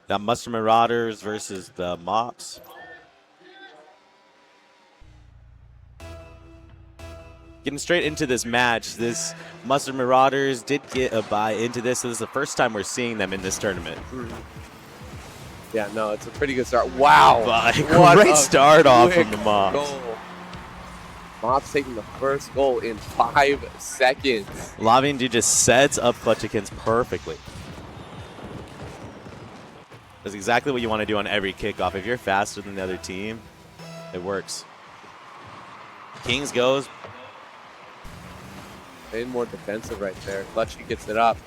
Got Mustard Marauders versus the Mops. Getting straight into this match, this Mustard Marauders did get a bye into this. So this is the first time we're seeing them in this tournament. Yeah, no, it's a pretty good start. Wow. Great start off from the Mops. Goal. Mops taking the first goal in 5 seconds. Lavian just sets up Clutchikins perfectly. That's exactly what you want to do on every kickoff. If you're faster than the other team, it works. Kings goes. Playing more defensive right there. Clutchy gets it up.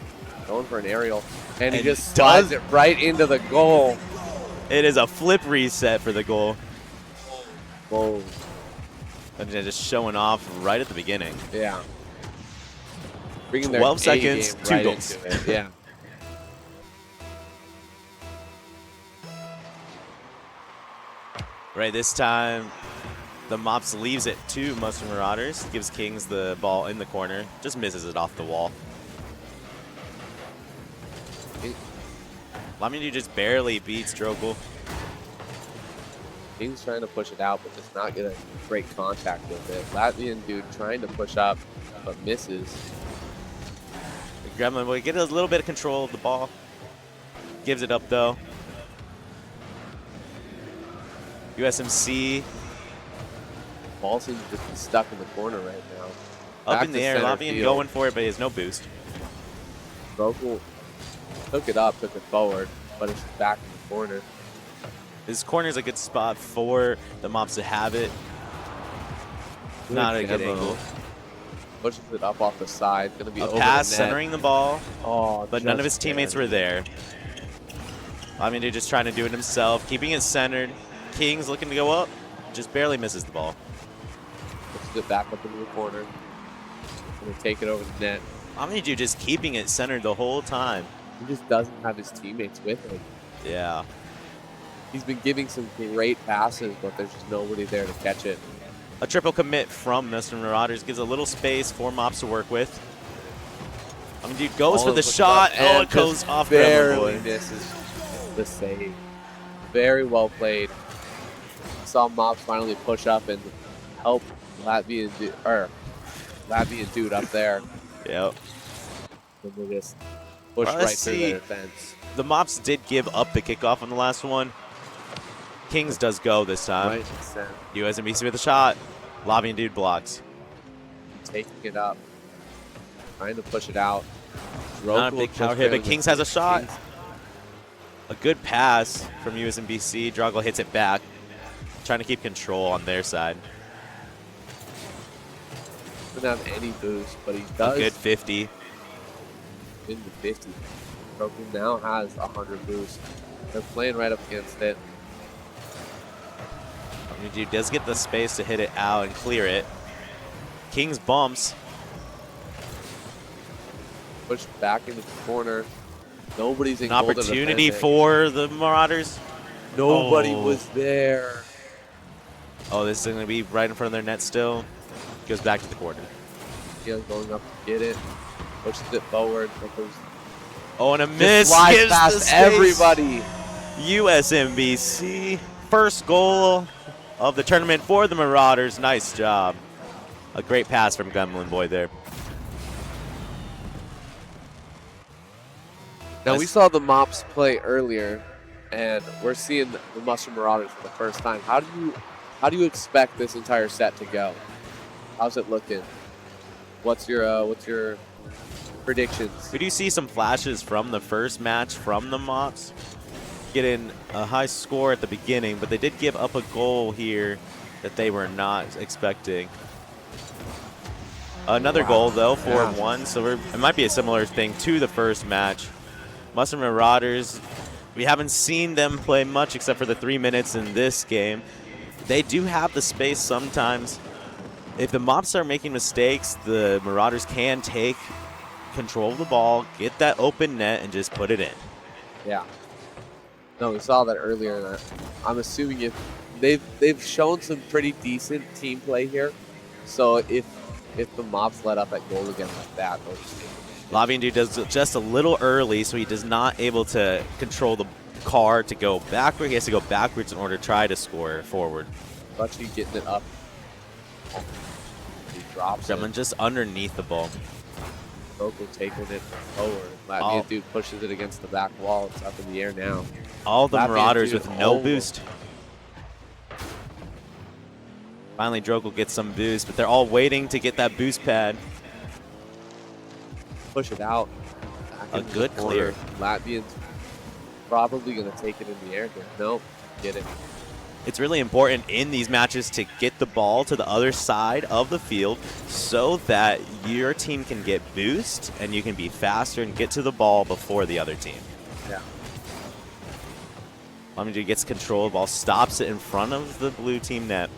Going for an aerial. And he just slides it right into the goal. It is a flip reset for the goal. Whoa. And just showing off right at the beginning. Yeah. Bringing 12 seconds, 2 right goals. Yeah. Right, this time the Mops leaves it to Mustard Marauders. Gives Kings the ball in the corner. Just misses it off the wall. Lamine just barely beats Drogle. King's trying to push it out, but just not get a great contact with it. Latvian dude trying to push up, but misses. The Gremlin will get a little bit of control of the ball. Gives it up though. USMC. Ball seems to be stuck in the corner right now. Up Back in the to air, center Latvian field. going for it, but he has no boost. Drogle took it up, took it forward, but it's back in the corner. This corner is a good spot for the Mops to have it. Not a good angle. Pushes it up off the side. Gonna be A over pass the net. centering the ball, but none of his just teammates were there. Lamine just trying to do it himself, keeping it centered. Kings looking to go up, just barely misses the ball. Pushes it back up into the corner. Gonna take it over the net. Lamine just keeping it centered the whole time. He just doesn't have his teammates with him. Yeah. He's been giving some great passes, but there's just nobody there to catch it. A triple commit from Mustard Marauders gives a little space for Mops to work with. Lamine goes for the shot. Oh, it goes off barely Gremlin Boy. misses the save. Very well played. Saw Mops finally push up and help Latvian dude up there. Yep. And they just push Well, right let's through see. their defense. The Mops did give up the kickoff on the last one. Kings does go this time. Right in center. USMBC with a shot. Latvian dude blocks. Taking it up. Trying to push it out. Not a big power hit, but Kings has a shot. Kings. A good pass from USMBC. Drogle hits it back. Trying to keep control on their side. Doesn't have any boost, but he does. A good 50. In the 50. Broken now has 100 boost. They're playing right up against it. Dude does get the space to hit it out and clear it. Kings bumps. Pushed back into the corner. Nobody's in An goal to opportunity defend it. for the Marauders. Nobody Oh. was there. Oh, this is going to be right in front of their net still. Goes back to the corner. He's going up to get it. Pushes it forward. But there's Oh, and a miss. flies Gives the past space. everybody. USMBC. First goal of the tournament for the Marauders. Nice job. A great pass from Gremlin Boy there. Now we saw the Mops play earlier, and we're seeing the Mustard Marauders for the first time. How do you expect this entire set to go? How's it looking? What's your predictions? We do see some flashes from the first match from the Mops. Getting a high score at the beginning, but they did give up a goal here that they were not expecting. Another goal, though, 4-1, so it might be a similar thing to the first match. Mustard Marauders, we haven't seen them play much except for the 3 minutes in this game. They do have the space sometimes. If the Mops are making mistakes, the Marauders can take control of the ball, get that open net, and just put it in. Yeah. No, we saw that earlier. And I'm assuming if they've shown some pretty decent team play here. So if the Mops let up at goal again like that, they'll just take it. Lavian dude does just a little early, so he does not able to control the car to go backward. He has to go backwards in order to try to score forward. Clutchy getting it up. He drops Gremlin it. just underneath the ball. Vocal taking it forward. Latvian dude pushes it against the back wall. It's up in the air now. All the Latvian Marauders dude, with no oh. boost. Finally, Drokel gets some boost, but they're all waiting to get that boost pad. Push it out. A good clear. Latvian's probably going to take it in the air here. Nope, get it. It's really important in these matches to get the ball to the other side of the field so that your team can get boost and you can be faster and get to the ball before the other team. Yeah. Lemon gets control of the ball, stops it in front of the blue team net.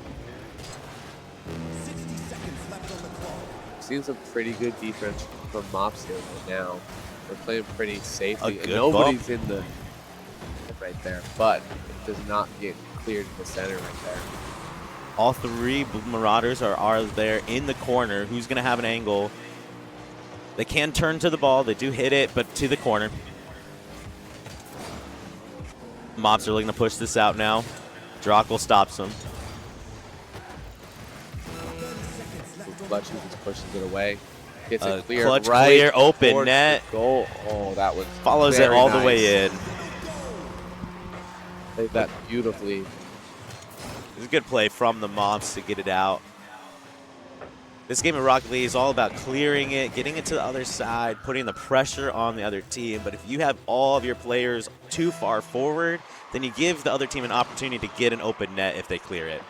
Seen some pretty good defense from Mops here right now. They're playing pretty safely. A good Nobody's bump. in the right there, but it does not get cleared to the center right there. All three Marauders are there in the corner. Who's going to have an angle? They can turn to the ball. They do hit it, but to the corner. Mops are looking to push this out now. Drokel stops them. Clutchy just pushes it away. Gets A it clear. clutch right clear, open towards net. the goal. Oh, that was Follows it very all nice. the way in. Played that beautifully. It's a good play from the Mops to get it out. This game of Rocket League is all about clearing it, getting it to the other side, putting the pressure on the other team. But if you have all of your players too far forward, then you give the other team an opportunity to get an open net if they clear it.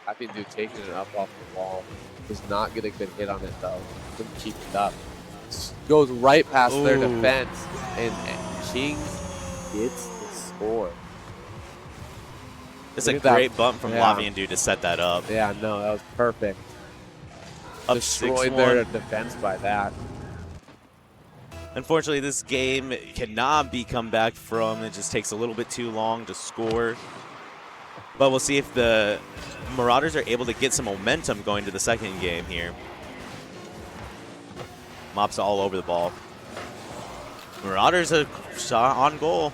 I think dude taking it up off the wall does not get a good hit on it though. Couldn't keep it up. Goes right past their Ooh. defense, and King gets the score. It's Look a at that. great bump from Yeah. Latvian dude to set that up. Yeah, no, that was perfect. Up Destroyed 6-1. their defense by that. Unfortunately, this game cannot be come back from. It just takes a little bit too long to score. But we'll see if the Marauders are able to get some momentum going to the second game here. Mops all over the ball. Marauders a shot on goal.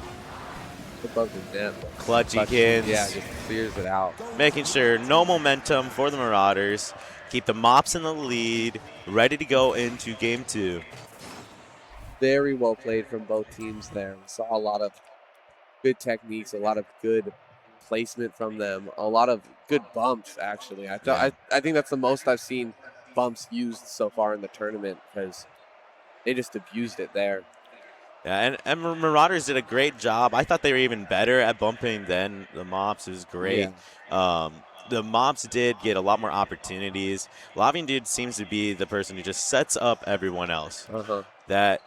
Above the net. Clutchykins. Yeah, just clears it out. Making sure no momentum for the Marauders. Keep the Mops in the lead, ready to go into game 2. Very well played from both teams there. We saw a lot of good techniques, a lot of good placement from them, a lot of good bumps, actually. I think that's the most I've seen bumps used so far in the tournament because they just abused it there. Yeah, and Marauders did a great job. I thought they were even better at bumping than the Mops. It was great. Yeah. The Mops did get a lot more opportunities. Latvian dude seems to be the person who just sets up everyone else. That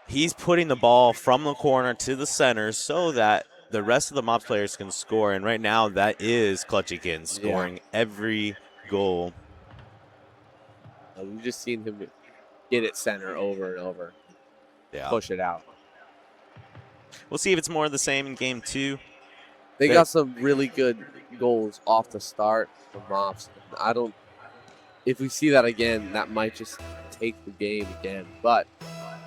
he's putting the ball from the corner to the center so that the rest of the Mops players can score. And right now, that is Clutchykins scoring every goal. We've just seen him get it center over and over. Yeah. Push it out. We'll see if it's more of the same in game 2. They got some really good goals off the start from Mops. If we see that again, that might just take the game again. But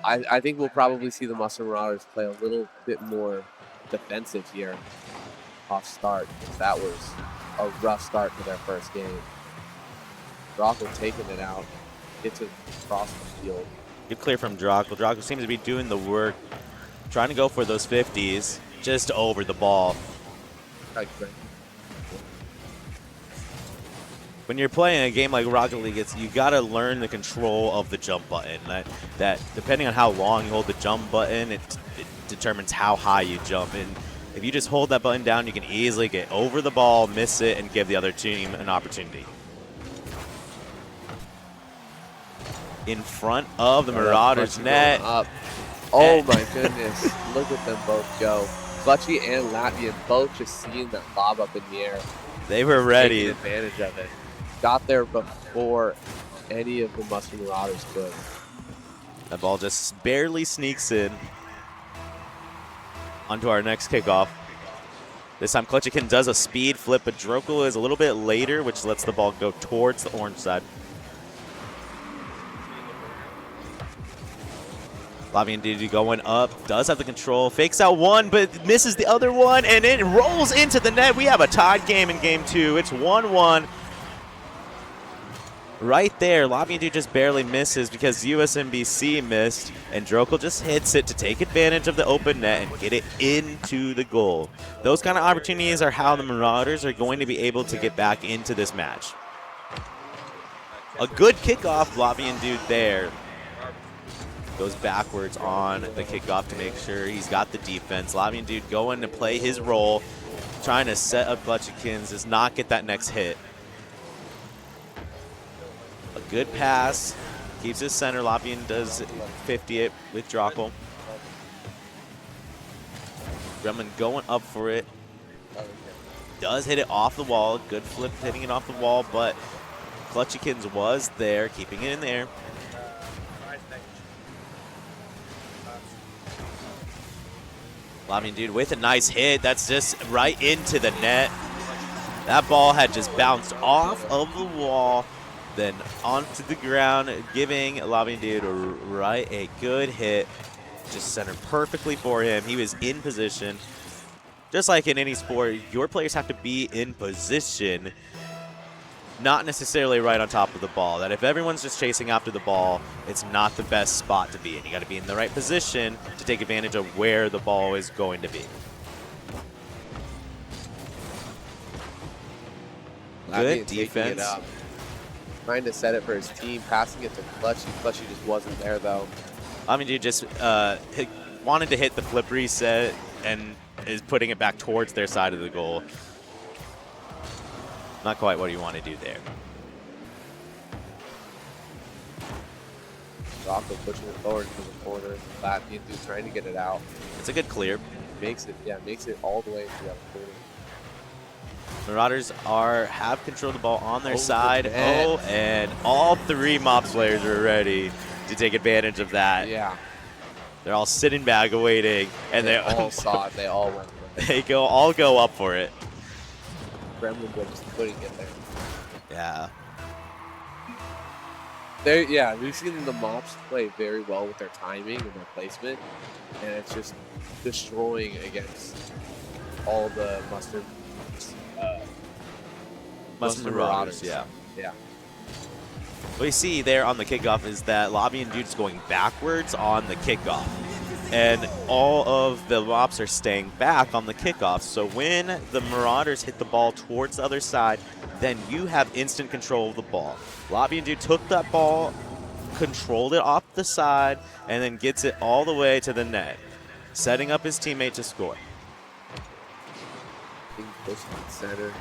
I think we'll probably see the Marauders play a little bit more defensive here off start. That was a rough start to their first game. Drokel taking it out, gets it across the field. Good clear from Drokel. Drokel seems to be doing the work, trying to go for those 50s, just over the ball. When you're playing a game like Rocket League, you got to learn the control of the jump button. That depending on how long you hold the jump button, it determines how high you jump. And if you just hold that button down, you can easily get over the ball, miss it, and give the other team an opportunity. In front of the Marauders net. Up. Oh my goodness. Look at them both go. Clutchy and Latvian both just seeing that lob up in the air. They were ready. Taking advantage of it. Got there before any of the Marauders could. That ball just barely sneaks in onto our next kickoff. This time Clutchikin does a speed flip, but Drokel is a little bit later, which lets the ball go towards the orange side. Lavian Dude going up, does have the control, fakes out one, but misses the other one, and it rolls into the net. We have a tied game in game 2. It's 1-1. Right there, Lavian Dude just barely misses because USMBC missed, and Drokel just hits it to take advantage of the open net and get it into the goal. Those kind of opportunities are how the Marauders are going to be able to get back into this match. A good kickoff, Lavian Dude there. Goes backwards on the kickoff to make sure he's got the defense. Lavian Dude going to play his role, trying to set up Clutchykins, does not get that next hit. A good pass, keeps his center. Lavian does 50 it with Drokel. Gremlin going up for it. Does hit it off the wall. Good flip hitting it off the wall, but Clutchykins was there, keeping it in there. Lavian Dude with a nice hit. That's just right into the net. That ball had just bounced off of the wall, then onto the ground, giving Lavian Dude a good hit. Just centered perfectly for him. He was in position. Just like in any sport, your players have to be in position, not necessarily right on top of the ball. That if everyone's just chasing after the ball, it's not the best spot to be in. You got to be in the right position to take advantage of where the ball is going to be. Good defense. Trying to set it for his team, passing it to Clutchy. Clutchy just wasn't there though. I mean, dude just wanted to hit the flip reset and is putting it back towards their side of the goal. Not quite what you want to do there. Rocco pushing it forward to the corner. Lavian Dude trying to get it out. It's a good clear. Makes it all the way to the other corner. Marauders have control of the ball on their side. Oh, and all 3 Mops players are ready to take advantage of that. Yeah. They're all sitting back waiting, and they all saw it. They all went for it. They all go up for it. Gremlin just putting it there. Yeah. We've seen the Mops play very well with their timing and their placement, and it's just destroying against all the Mustard Marauders. Yeah. Yeah. What you see there on the kickoff is that Lavian Dude's going backwards on the kickoff. And all of the Mops are staying back on the kickoff. So when the Marauders hit the ball towards the other side, then you have instant control of the ball. Lavian Dude took that ball, controlled it off the side, and then gets it all the way to the net, setting up his teammate to score. Center.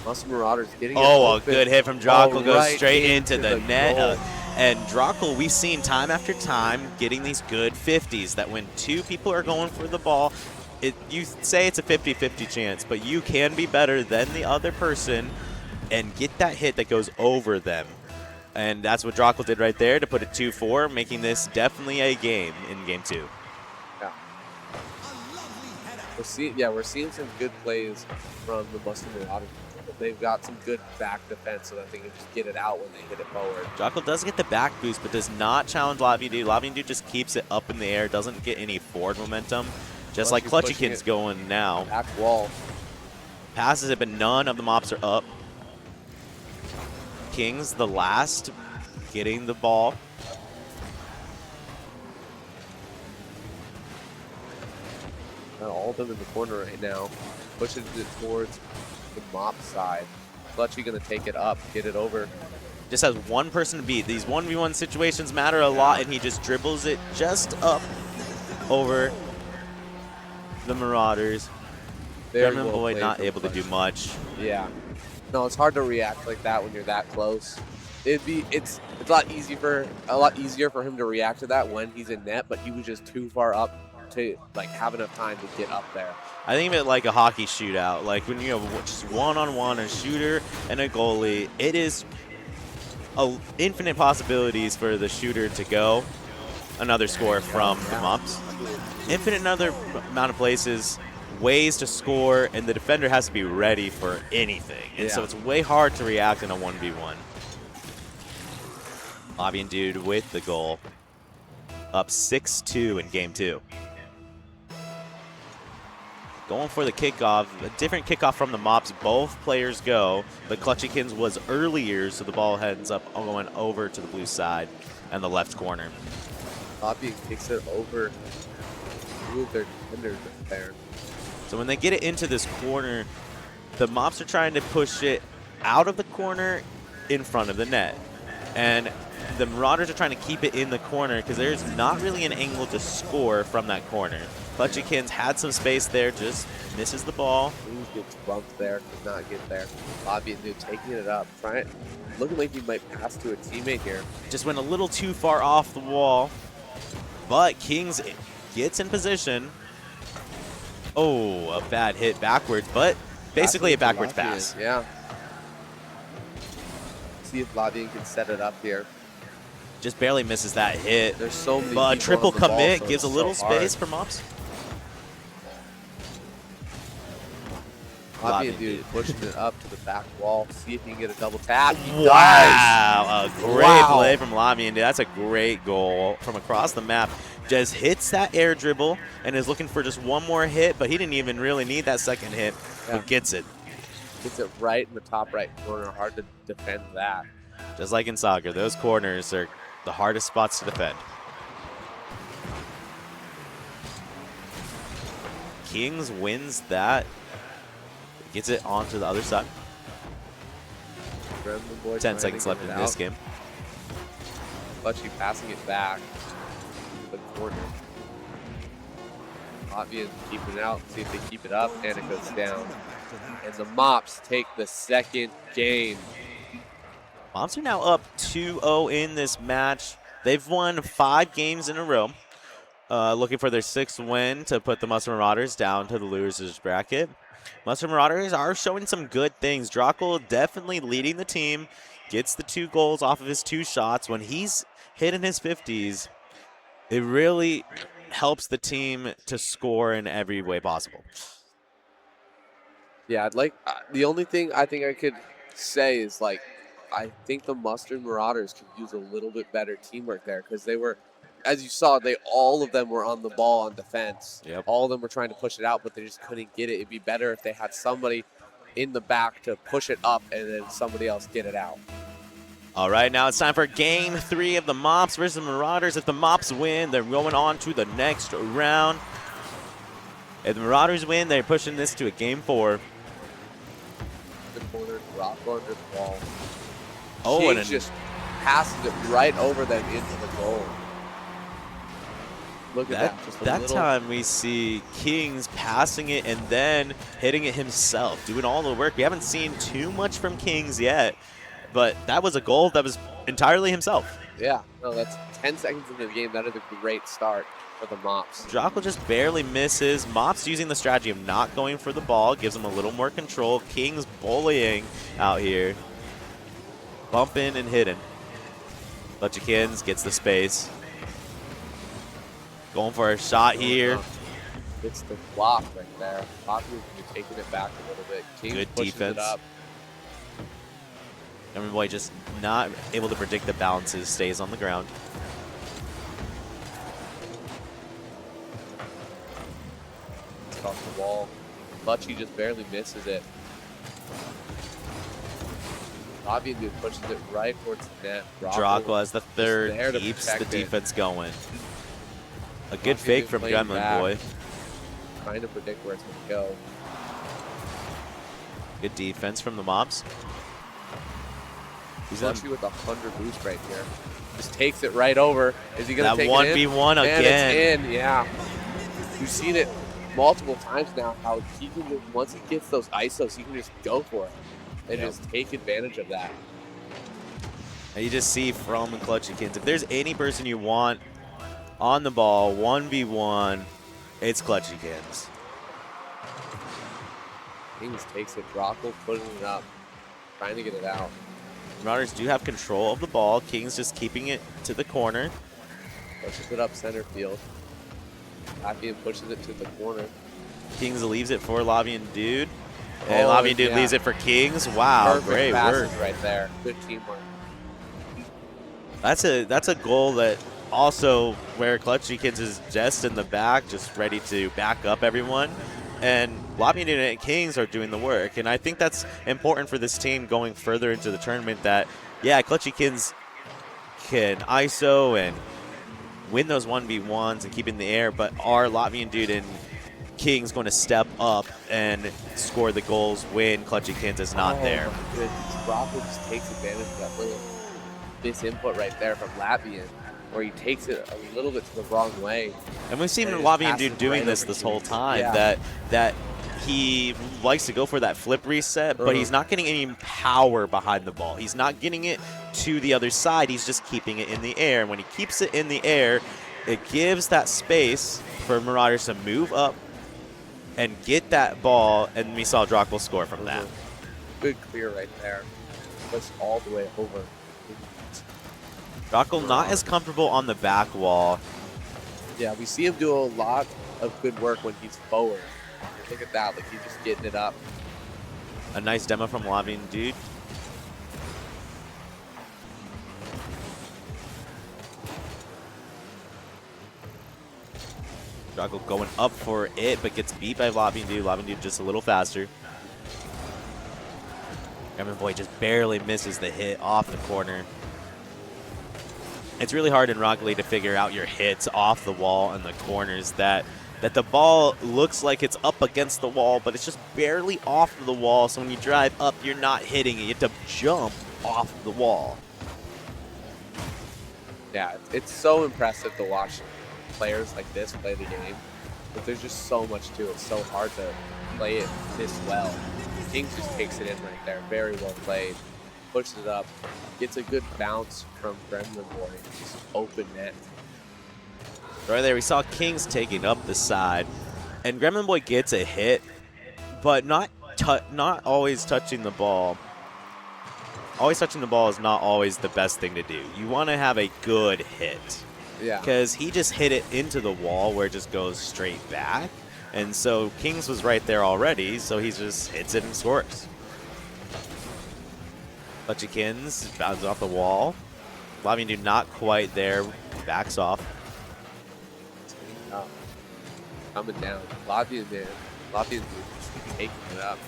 Muscle Marauders getting a good hit from Drokel, goes straight into the net. And Drokel, we've seen time after time getting these good 50s that when 2 people are going for the ball, you say it's a 50-50 chance, but you can be better than the other person and get that hit that goes over them. And that's what Drokel did right there to put it 2-4, making this definitely a game in game 2. Yeah. We're seeing some good plays from the Muscle Marauders. They've got some good back defense so that they can just get it out when they hit it forward. Drokel does get the back boost, but does not challenge Lavian Dude. Lavian Dude just keeps it up in the air, doesn't get any forward momentum, just like Clutchykins going now. Back wall. Passes it, but none of the Mops are up. Kings, the last, getting the ball. Got all of them in the corner right now. Pushing it towards the Mop side. Clutchy gonna take it up, get it over. Just has one person to beat. These 1v1 situations matter a lot, and he just dribbles it just up over the Marauders. Gremlin Boy not able to do much. Yeah. No, it's hard to react like that when you're that close. It's a lot easier for him to react to that when he's in net, but he was just too far up to have enough time to get up there. I think of it like a hockey shootout. Like when you have just one-on-one, a shooter and a goalie, it is infinite possibilities for the shooter to go another score from the Mops. Infinite another amount of places, ways to score, and the defender has to be ready for anything. And so it's way hard to react in a 1v1. Lavian Dude with the goal. up 6-2 in game 2. Going for the kickoff, a different kickoff from the Mops. Both players go, but Clutchykins was earlier, so the ball ends up going over to the blue side and the left corner. Bobby kicks it over two of their defenders there. So when they get it into this corner, the Mops are trying to push it out of the corner in front of the net. And the Marauders are trying to keep it in the corner because there's not really an angle to score from that corner. Clutchykins had some space there, just misses the ball. He gets bumped there, could not get there. Bobby and Dude taking it up, looking like he might pass to a teammate here. Just went a little too far off the wall, but Kings gets in position. Oh, a bad hit backwards, but basically a backwards pass. Yeah. See if Lavian can set it up here. Just barely misses that hit. There's so many. But a triple commit so gives a little space hard. for Mops. Lavian Dude pushing it up to the back wall. See if he can get a double tap. He Wow, does. a great play from Lavian Dude. That's a great goal from across the map. Just hits that air dribble and is looking for just one more hit, but he didn't even really need that second hit, but gets it. Gets it right in the top right corner. Hard to defend that. Just like in soccer, those corners are the hardest spots to defend. Kings wins that. Gets it onto the other side. 10 seconds left in this game. Clutchy passing it back to the corner. Latvian keeping it out. See if they keep it up, and it goes down. And the Mops take the second game. Mops are now up 2-0 in this match. They've won 5 games in a row. Looking for their 6th win to put the Mustard Marauders down to the losers bracket. Mustard Marauders are showing some good things. Drockel definitely leading the team. Gets the 2 goals off of his 2 shots. When he's hitting his 50s, it really helps the team to score in every way possible. Yeah, the only thing I think I could say is, like, I think the Mustard Marauders could use a little bit better teamwork there because they were, as you saw, all of them were on the ball on defense. Yep. All of them were trying to push it out, but they just couldn't get it. It'd be better if they had somebody in the back to push it up and then somebody else get it out. All right, now it's time for Game 3 of the Mops versus Marauders. If the Mops win, they're going on to the next round. If the Marauders win, they're pushing this to a Game 4. The corner, rock under the ball. Oh, and just passes it right over them into the goal. Look at that. Just that time we see Kings passing it and then hitting it himself, doing all the work. We haven't seen too much from Kings yet, but that was a goal that was entirely himself. Yeah, no, that's 10 seconds into the game. That is a great start for the Mops. Drockel just barely misses. Mops using the strategy of not going for the ball, gives him a little more control. Kings bullying out here. Bumping and hitting. Clutchykins gets the space. Going for a shot here. It's the block right there. Poppy taking it back a little bit. Kings good defense. It up. Cameron Boy just not able to predict the balances, stays on the ground. It's off the wall. Clutchy just barely misses it. Bobby Dude pushes it right towards the net. Drockel as the third keeps the defense going. A good fake from Gremlin Boy. Trying to predict where it's going to go. Good defense from the Mops. He's actually with a 100 boost right here. Just takes it right over. Is he going to take that it in? 1v1 again? And it's in, yeah. We've seen it multiple times now, how he can just, once he gets those ISOs, he can just go for it and just take advantage of that. And you just see from Clutchykins, if there's any person you want on the ball, 1v1, it's Clutchykins. Kings takes it. Drockel putting it up, trying to get it out. Marauders do have control of the ball. Kings just keeping it to the corner. Pushes it up center field. Lavian pushes it to the corner. Kings leaves it for Lavian Dude. And Lavian Dude leaves it for Kings. Wow, perfect great work. right there. Good teamwork. That's a goal that also where Clutchykins is just in the back, just ready to back up everyone. And Lobbying and Kings are doing the work. And I think that's important for this team going further into the tournament that, yeah, Clutchykins can ISO and win those 1v1s and keep in the air, but are Latvian Dude and King's going to step up and score the goals when Clutchykins is not there? Rocco just takes advantage of that little misinput right there from Latvian, where he takes it a little bit to the wrong way. And we've seen Latvian Dude doing this whole time, that he likes to go for that flip reset, but he's not getting any power behind the ball. He's not getting it to the other side. He's just keeping it in the air. And when he keeps it in the air, it gives that space for Marauders to move up and get that ball, and we saw Drachbel score from that. Good clear right there. Pushed all the way over. Drachbel not as comfortable on the back wall. Yeah, we see him do a lot of good work when he's forward. Look at that, like he's just getting it up. A nice demo from Latvian Dude. Drachbel going up for it, but gets beat by Latvian Dude. Latvian Dude just a little faster. Gremlin Boy just barely misses the hit off the corner. It's really hard in Rocket League to figure out your hits off the wall and the corners, that the ball looks like it's up against the wall, but it's just barely off of the wall. So when you drive up, you're not hitting it. You have to jump off the wall. Yeah, it's so impressive to watch players like this play the game, but there's just so much to it. It's so hard to play it this well. Kings just takes it in right there. Very well played. Pushes it up. Gets a good bounce from Gremlin Boy. Just open net. Right there, we saw Kings taking up the side, and Gremlin Boy gets a hit, but not always touching the ball. Always touching the ball is not always the best thing to do. You want to have a good hit. Yeah. Because he just hit it into the wall where it just goes straight back. And so Kings was right there already, so he just hits it and scores. Clutchykins bounces off the wall. Latvian Dude not quite there, backs off. Coming down. Latvian Dude just taking it up.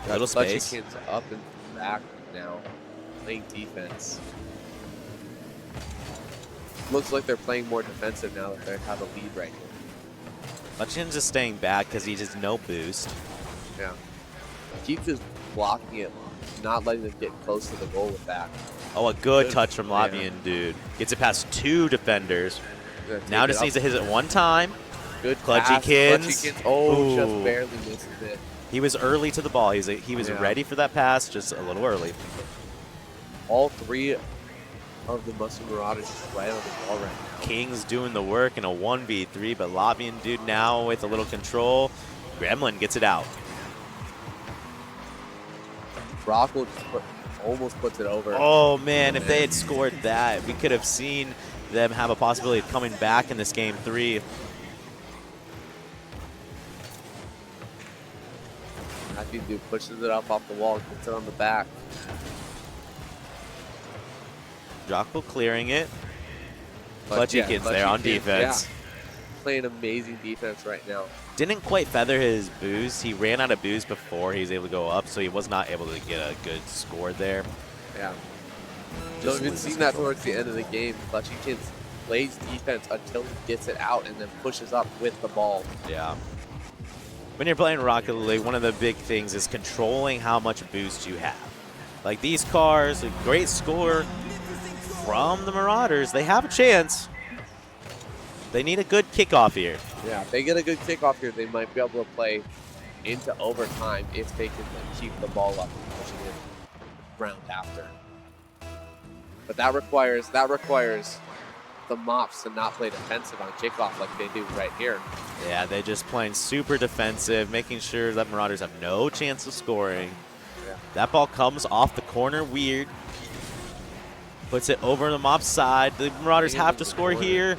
Little space. Clutchykins up and back now, playing defense. Looks like they're playing more defensive now that they have a lead right here. Clutchykins just staying back because he just no boost. Yeah. Keep just blocking it, not letting them get close to the goal with that. Oh, a good touch from Latvian Dude. Gets it past two defenders. Now just needs to hit it one time. Good Clutchykins. Oh, just barely misses it. He was early to the ball. He was ready for that pass, just a little early. All three of the Muscle Marauders just right on the ball right now. King's doing the work in a 1v3, but Latvian Dude now with a little control. Gremlin gets it out. Rockwell almost puts it over. Oh, man, if they had scored that, we could have seen them have a possibility of coming back in this game 3. Latvian Dude pushes it up off the wall and puts it on the back. Drachbel clearing it. Clutchykins there on defense. Yeah. Playing amazing defense right now. Didn't quite feather his boost. He ran out of boost before he was able to go up, so he was not able to get a good score there. Yeah. So we've seen that towards the end of the game. Clutchykins plays defense until he gets it out and then pushes up with the ball. Yeah. When you're playing Rocket League, one of the big things is controlling how much boost you have. Like these cars, a great score from the Marauders. They have a chance. They need a good kickoff here. Yeah, if they get a good kickoff here, they might be able to play into overtime if they can keep the ball up and push it in round after. But that requires the Mops to not play defensive on kickoff like they do right here. Yeah, they're just playing super defensive, making sure that Marauders have no chance of scoring. Yeah. That ball comes off the corner weird. Puts it over the Mops side. The Marauders have to score here.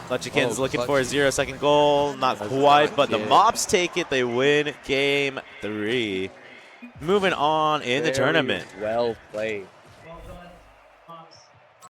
Clutchykins looking for a 0-second goal. Not quite, but the Mops take it. They win game 3. Moving on in the Very tournament. well played.